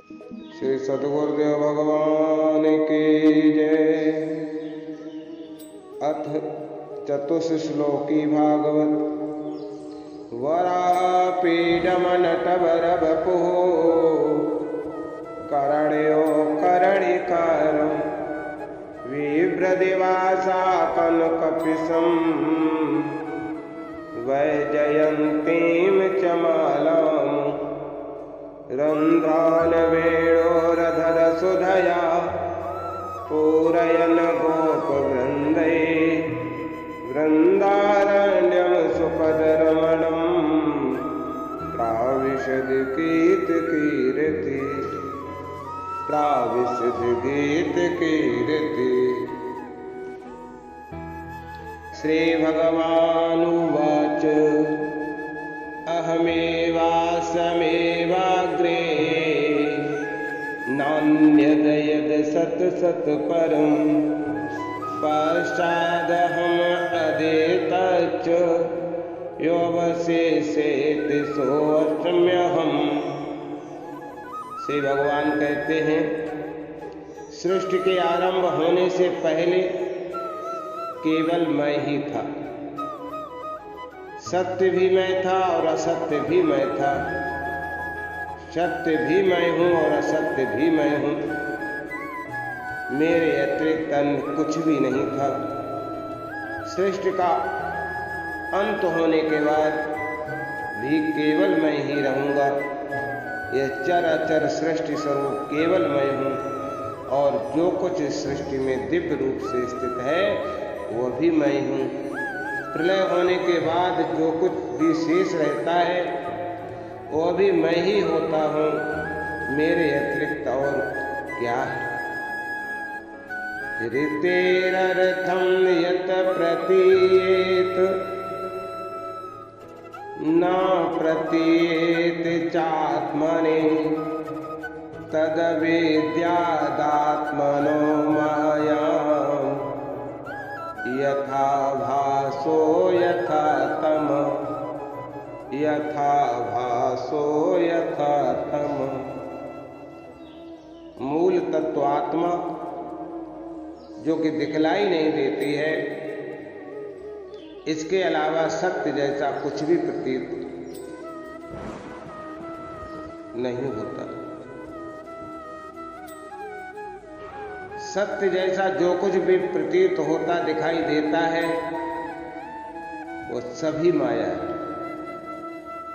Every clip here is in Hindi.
श्री सद्गुरुदेव भगवान की जय। अथ चतुश्लोकी भागवत। वरापीडमनटवरवपुः करण्यो करणिकारं विभ्रदिवासा कनकपिशं वैजयन्तीं च मालाम् रन्ध्रान् वेणोरधरसुधया पूरयन् गोपवृन्दै वृन्दारण्यं सुपदरमणं प्राविशद् गीतकीर्ति। श्रीभगवानुवाच अहमेवासमेवाग्रे नान्यदयद् सत्सत्परं पश्चादहम् अदेतच्च योऽवशेषेति सोऽस्म्यहम्। श्री भगवान कहते हैं, सृष्टि के आरंभ होने से पहले केवल मैं ही था। सत्य भी मैं था और असत्य भी मैं था। सत्य भी मैं हूँ और असत्य भी मैं हूँ। मेरे अतिरिक्त अन्य कुछ भी नहीं था। सृष्टि का अंत होने के बाद भी केवल मैं ही रहूँगा। यह चराचर सृष्टि स्वरूप केवल मैं हूँ और जो कुछ इस सृष्टि में दिव्य रूप से स्थित है वह भी मैं हूँ। प्रलय होने के बाद जो कुछ भी शेष रहता है वह भी मैं ही होता हूँ। मेरे अतिरिक्त और क्या है? ऋतेरर्थं यत् प्रतीयेत न प्रतीयेत चात्मने तद्वेद्यादात्मनो मायाम् यथा भासो यथा तम यथा भासो यथा तम। मूल तत्व आत्मा जो कि दिखलाई नहीं देती है, इसके अलावा सत्य जैसा कुछ भी प्रतीत नहीं होता। सत्य जैसा जो कुछ भी प्रतीत होता दिखाई देता है वो सभी माया है।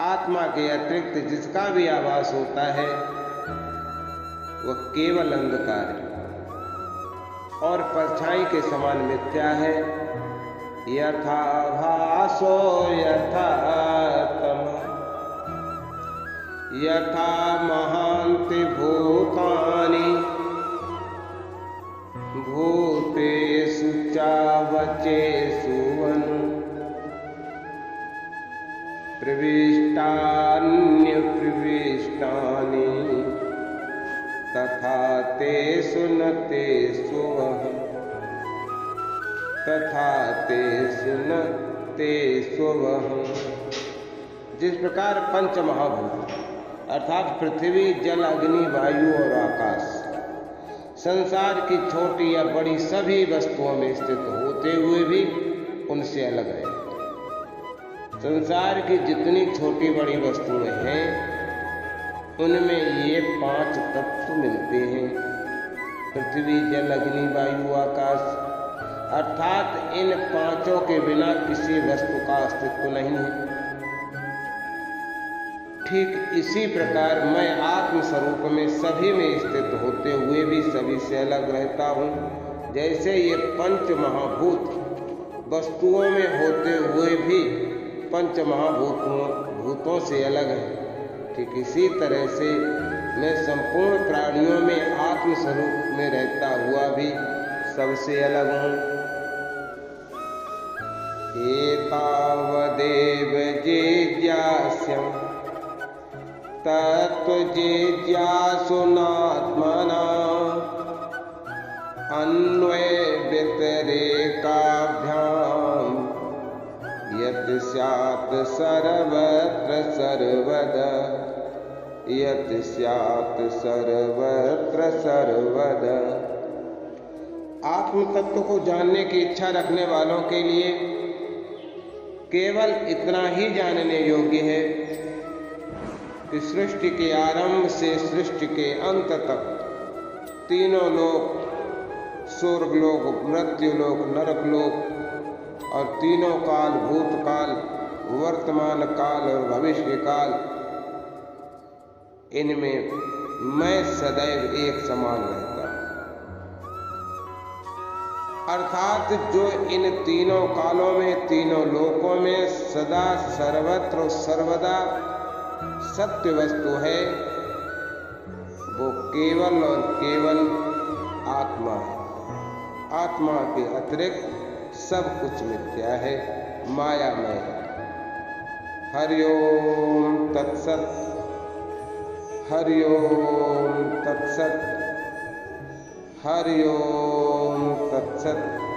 आत्मा के अतिरिक्त जिसका भी आभास होता है वह केवल अंधकार है और परछाई के समान मिथ्या है। यथा भासो यथा तम यथा महान्ति भूतानि भूतेषु चावचेषु प्रविष्टान्यप्रविष्टानि तथा तेषु न तेषु अहम् तथा तेषु न तेषु अहम्। जिस प्रकार पंच महाभूत अर्थात पृथ्वी, जल, अग्नि, वायु और आकाश संसार की छोटी या बड़ी सभी वस्तुओं में स्थित होते हुए भी उनसे अलग है। संसार की जितनी छोटी बड़ी वस्तुएं हैं उनमें ये पांच तत्व मिलते हैं, पृथ्वी, जल, अग्नि, वायु, आकाश। अर्थात इन पांचों के बिना किसी वस्तु का अस्तित्व नहीं है। ठीक इसी प्रकार मैं आत्म स्वरूप में सभी में स्थित होते हुए भी सभी से अलग रहता हूँ। जैसे ये पंच महाभूत वस्तुओं में होते हुए भी पंच महाभूतों से अलग है, ठीक इसी तरह से मैं संपूर्ण प्राणियों में आत्म स्वरूप में रहता हुआ भी सबसे अलग हूँ। एतावदेव जिज्ञास्यम् तत्त्वजिज्ञासुनात्मना अन्वये व्यतिरेकाभ्याम् यत् स्यात् सर्वत्र सर्वदा यत् स्यात् सर्वत्र सर्वदा। आत्म तत्व को जानने की इच्छा रखने वालों के लिए केवल इतना ही जानने योग्य है कि सृष्टि के आरंभ से सृष्टि के अंत तक तीनों लोक, स्वर्गलोक, मृत्युलोक, नरकलोक और तीनों काल, भूतकाल, वर्तमान काल और भविष्य काल, इनमें मैं सदैव एक समान रहता हूं। अर्थात जो इन तीनों कालों में, तीनों लोकों में सदा सर्वत्र और सर्वदा सत्य वस्तु है, वो केवल और केवल आत्मा है। आत्मा के अतिरिक्त सब कुछ मिथ्या है, मायामय है। हरि ओम तत्सत, हरि ओम तत्सत, हरि ओम तत्सत।